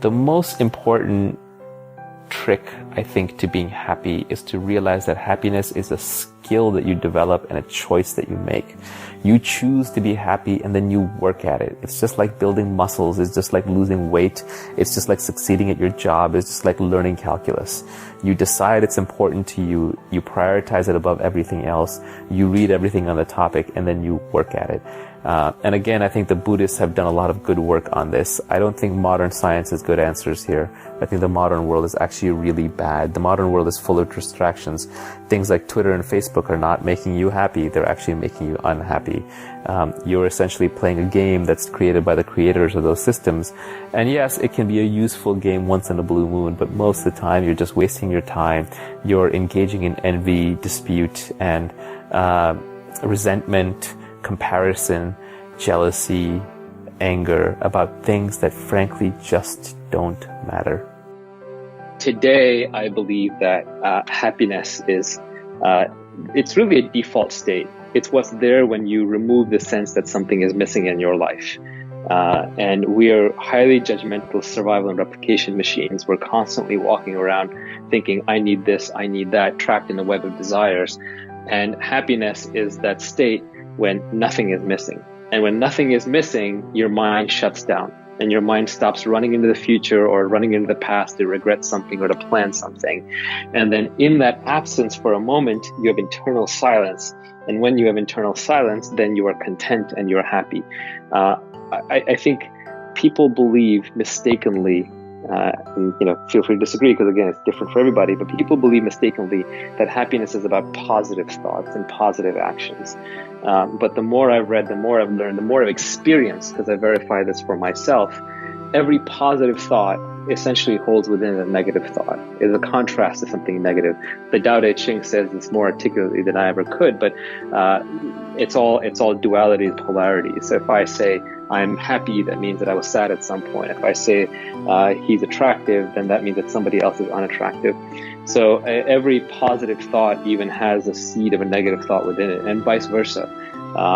the most important trick, I think, to being happy is to realize that happiness is a skill that you develop and a choice that you make. You choose to be happy and then you work at it. It's just like building muscles. It's just like losing weight. It's just like succeeding at your job. It's just like learning calculus. You decide it's important to you. You prioritize it above everything else. You read everything on the topic and then you work at it. And again, I think the Buddhists have done a lot of good work on this. I don't think modern science has good answers here. I think the modern world is actually really bad. The modern world is full of distractions. Things like Twitter and Facebook are not making you happy. They're actually making you unhappy. You're essentially playing a game that's created by the creators of those systems. And yes, it can be a useful game once in a blue moon, but most of the time you're just wasting your time. You're engaging in envy, dispute, and resentment, comparison, jealousy, anger about things that frankly just don't matter. Today, I believe that happiness is, it's really a default state. It's what's there when you remove the sense that something is missing in your life. And we are highly judgmental survival and replication machines. We're constantly walking around thinking, I need this, I need that, trapped in a web of desires. And happiness is that state when nothing is missing. And when nothing is missing, your mind shuts down and your mind stops running into the future or running into the past to regret something or to plan something. And then in that absence for a moment, you have internal silence. And when you have internal silence, then you are content and you're happy. I think people believe mistakenly, and, feel free to disagree because again, it's different for everybody, but people believe mistakenly that happiness is about positive thoughts and positive actions. But the more I've read, the more I've learned, the more I've experienced, because I verify this for myself, every positive thought essentially holds within a negative thought. It's a contrast to something negative. The Tao Te Ching says this more articulately than I ever could, but it's all duality and polarity. So if I say I'm happy, that means that I was sad at some point. If I say he's attractive, then that means that somebody else is unattractive. So every positive thought even has a seed of a negative thought within it, and vice versa,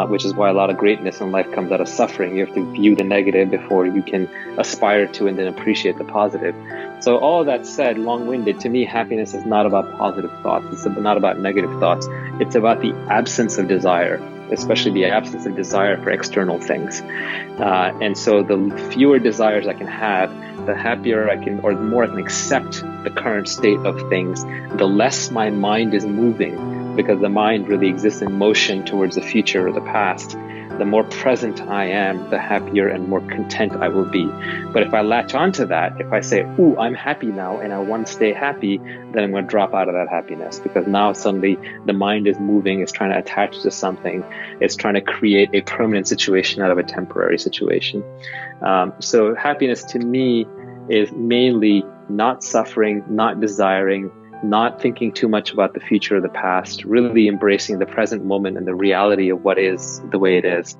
which is why a lot of greatness in life comes out of suffering. You have to view the negative before you can aspire to and then appreciate the positive. So all that said, long-winded, to me, happiness is not about positive thoughts. It's not about negative thoughts. It's about the absence of desire, especially the absence of desire for external things. And so the fewer desires I can have, the happier I can, or the more I can accept the current state of things, the less my mind is moving, because the mind really exists in motion towards the future or the past. The more present I am, the happier and more content I will be. But if I latch onto that, if I say, ooh, I'm happy now and I want to stay happy, then I'm going to drop out of that happiness, because now suddenly the mind is moving, it's trying to attach to something, it's trying to create a permanent situation out of a temporary situation. So happiness to me is mainly not suffering, not desiring, not thinking too much about the future or the past, really embracing the present moment and the reality of what is the way it is.